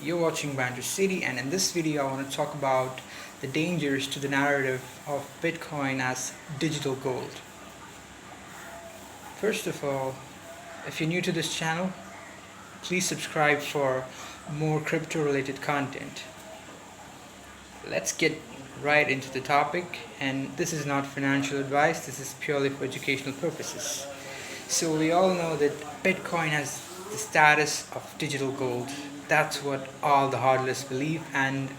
You're watching Banter City, and in this video, I want to talk about the dangers to the narrative of Bitcoin as digital gold. First of all, if you're new to this channel, please subscribe for more crypto related content. Let's get right into the topic, and this is not financial advice, this is purely for educational purposes. So, we all know that Bitcoin has the status of digital gold. That's what all the hodlers believe, and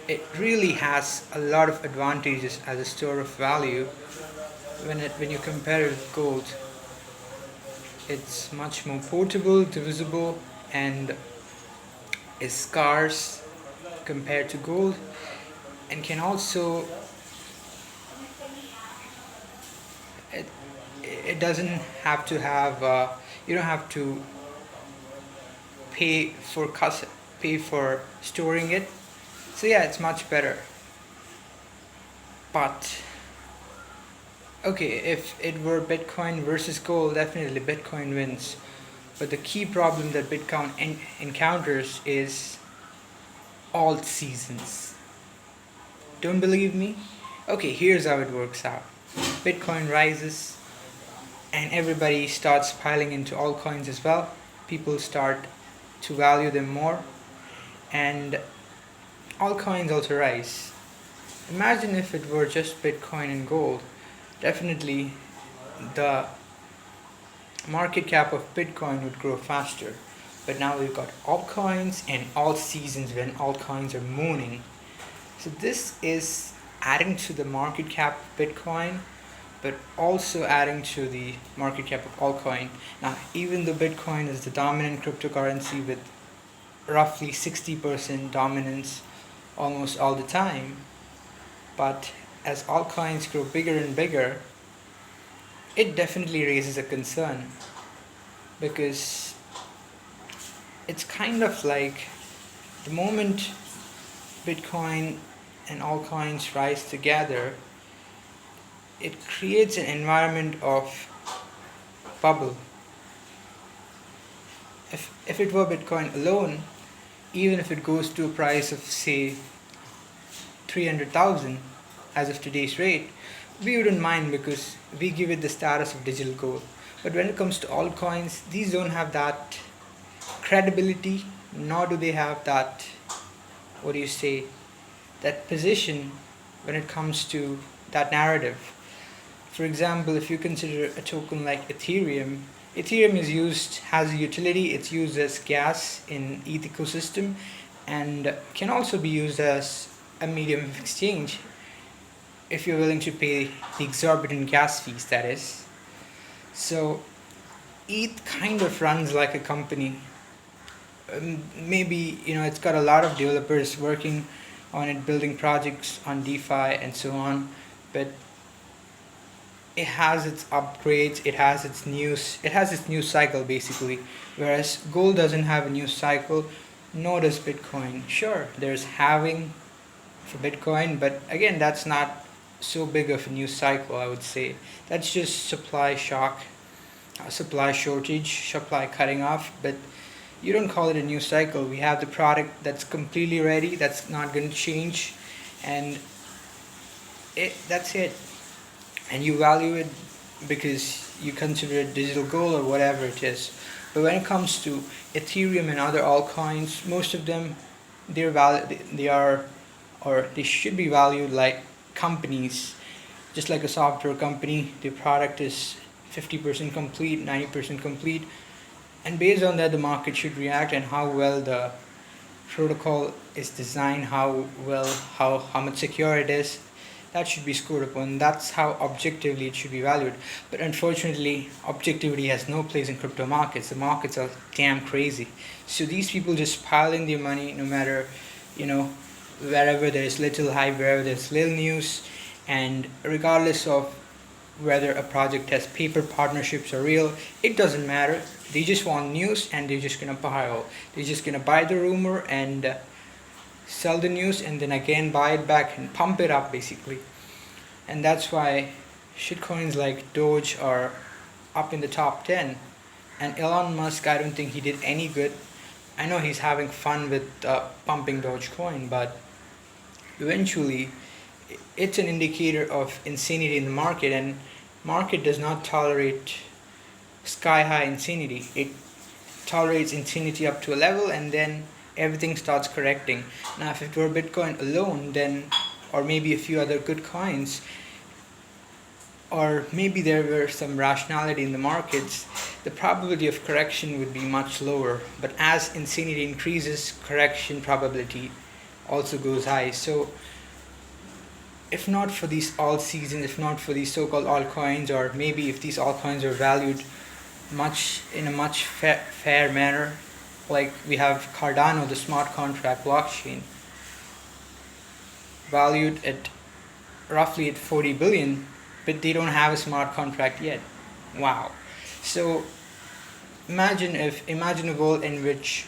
it really has a lot of advantages as a store of value. When you compare it with gold, it's much more portable, divisible, and is scarce compared to gold, and can also it, it doesn't have to have you don't have to pay for pay for storing it. So yeah, it's much better. But okay, if it were Bitcoin versus gold, definitely Bitcoin wins. But the key problem that Bitcoin encounters is alt seasons. Don't believe me? Okay, here's how it works out. Bitcoin rises and everybody starts piling into altcoins as well. People start to value them more, and altcoins also rise. Imagine if it were just Bitcoin and gold. Definitely the market cap of Bitcoin would grow faster. But now we've got altcoins and alt seasons when altcoins are mooning. So this is adding to the market cap of Bitcoin, but also adding to the market cap of altcoin. Now, even though Bitcoin is the dominant cryptocurrency with roughly 60% dominance almost all the time, but as altcoins grow bigger and bigger, it definitely raises a concern, because it's kind of like the moment Bitcoin and altcoins rise together, it creates an environment of bubble. If it were Bitcoin alone, even if it goes to a price of say 300,000 as of today's rate, we wouldn't mind because we give it the status of digital gold. But when it comes to altcoins, these don't have that credibility, nor do they have that, what do you say, that position when it comes to that narrative. For example, if you consider a token like Ethereum, has a utility, it's used as gas in ETH ecosystem, and can also be used as a medium of exchange if you're willing to pay the exorbitant gas fees, that is. So ETH kind of runs like a company. Maybe it's got a lot of developers working on it, building projects on DeFi and so on, but it has its upgrades, it has its news cycle basically. Whereas gold doesn't have a news cycle, nor does Bitcoin. Sure, there's halving for Bitcoin, but again, that's not so big of a news cycle, I would say. That's just supply shock, supply shortage, supply cutting off, but you don't call it a news cycle. We have the product that's completely ready, that's not going to change, and that's it. And you value it because you consider it digital gold or whatever it is. But when it comes to Ethereum and other altcoins, most of them, they are, or they should be valued like companies. Just like a software company, the product is 50% complete, 90% complete, and based on that the market should react, and how well the protocol is designed, how much secure it is, that should be scored upon. That's how objectively it should be valued. But unfortunately, objectivity has no place in crypto markets. The markets are damn crazy. So these people just pile in their money no matter, wherever there's little hype, wherever there's little news, and regardless of whether a project has paper partnerships or real, it doesn't matter. They just want news, and they're just gonna pile. They're just gonna buy the rumor and sell the news, and then again buy it back and pump it up basically. And that's why shitcoins like Doge are up in the top 10. And Elon Musk, I don't think he did any good I know he's having fun with pumping Dogecoin, but eventually it's an indicator of insanity in the market, and market does not tolerate sky high insanity. It tolerates insanity up to a level, and then everything starts correcting. Now if it were Bitcoin alone, then, or maybe a few other good coins, or maybe there were some rationality in the markets, the probability of correction would be much lower. But as insanity increases, correction probability also goes high. So if not for these alt seasons, if not for these so-called altcoins, or maybe if these altcoins are valued much in a much fair manner, like we have Cardano, the smart contract blockchain, valued at roughly at 40 billion, but they don't have a smart contract yet. Wow. So imagine a world in which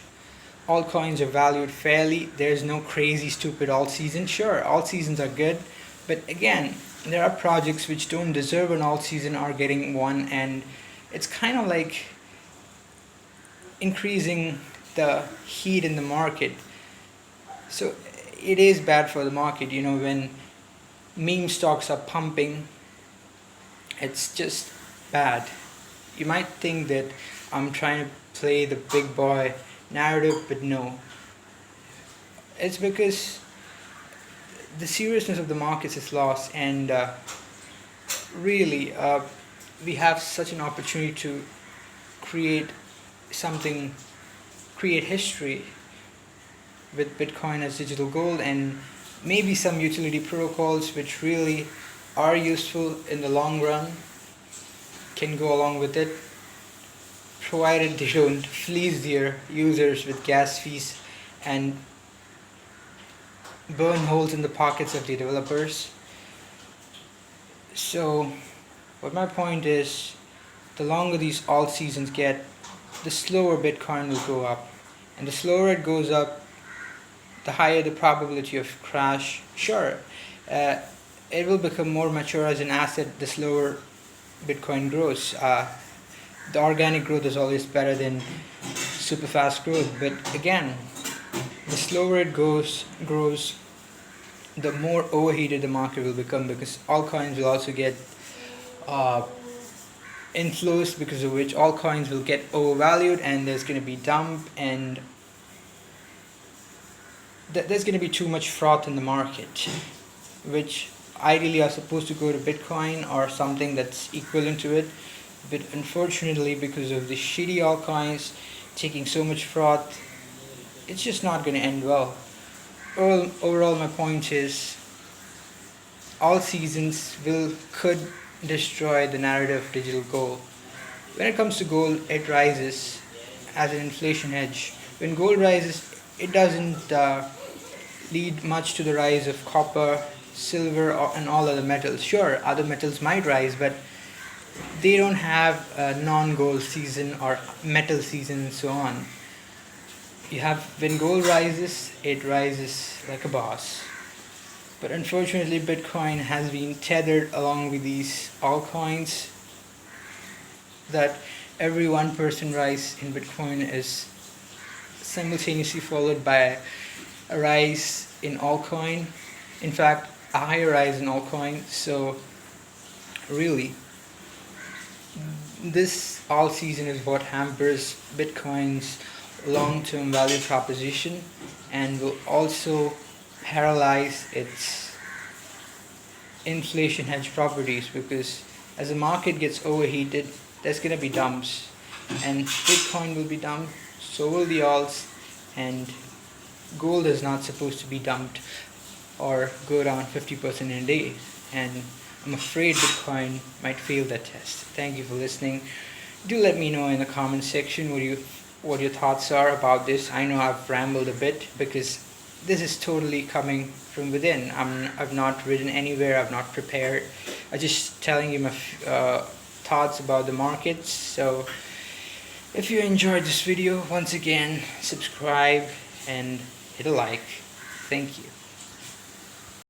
all coins are valued fairly. There's no crazy stupid alt season. Sure, alt seasons are good, but again, there are projects which don't deserve an alt season are getting one, and it's kind of like increasing the heat in the market. So it is bad for the market, when meme stocks are pumping. It's just bad. You might think that I'm trying to play the big boy narrative, but no. It's because the seriousness of the markets is lost, and really, we have such an opportunity to create something, create history with Bitcoin as digital gold, and maybe some utility protocols which really are useful in the long run can go along with it, provided they don't fleece their users with gas fees and burn holes in the pockets of the developers. So what my point is, the longer these alt seasons get, the slower Bitcoin will go up, and the slower it goes up, the higher the probability of crash. Sure, it will become more mature as an asset the slower Bitcoin grows. The organic growth is always better than super fast growth, but again, the slower it grows, the more overheated the market will become, because all coins will also get inflows, because of which all coins will get overvalued, and there's going to be dump, and there's going to be too much froth in the market, which ideally are supposed to go to Bitcoin or something that's equivalent to it. But unfortunately, because of the shitty altcoins taking so much froth, it's just not going to end well. Overall, my point is, all seasons could destroy the narrative of digital gold. When it comes to gold, it rises as an inflation hedge. When gold rises, it doesn't lead much to the rise of copper, silver, and all other metals. Sure, other metals might rise, but they don't have a non-gold season or metal season and so on. You have, when gold rises, it rises like a boss. But unfortunately, Bitcoin has been tethered along with these altcoins, that every 1% rise in Bitcoin is simultaneously followed by a rise in altcoin. In fact, a higher rise in altcoin. So really, this all season is what hampers Bitcoin's long-term value proposition, and will also paralyze its inflation hedge properties, because as the market gets overheated, there's going to be dumps, and Bitcoin will be dumped, so will the alts, and gold is not supposed to be dumped or go down 50% in a day, and I'm afraid Bitcoin might fail that test. Thank you for listening. Do let me know in the comment section what your thoughts are about this. I know I've rambled a bit, because this is totally coming from within. I've not written anywhere, I've not prepared. I'm just telling you my thoughts about the markets. So if you enjoyed this video, once again, subscribe and hit a like. Thank you.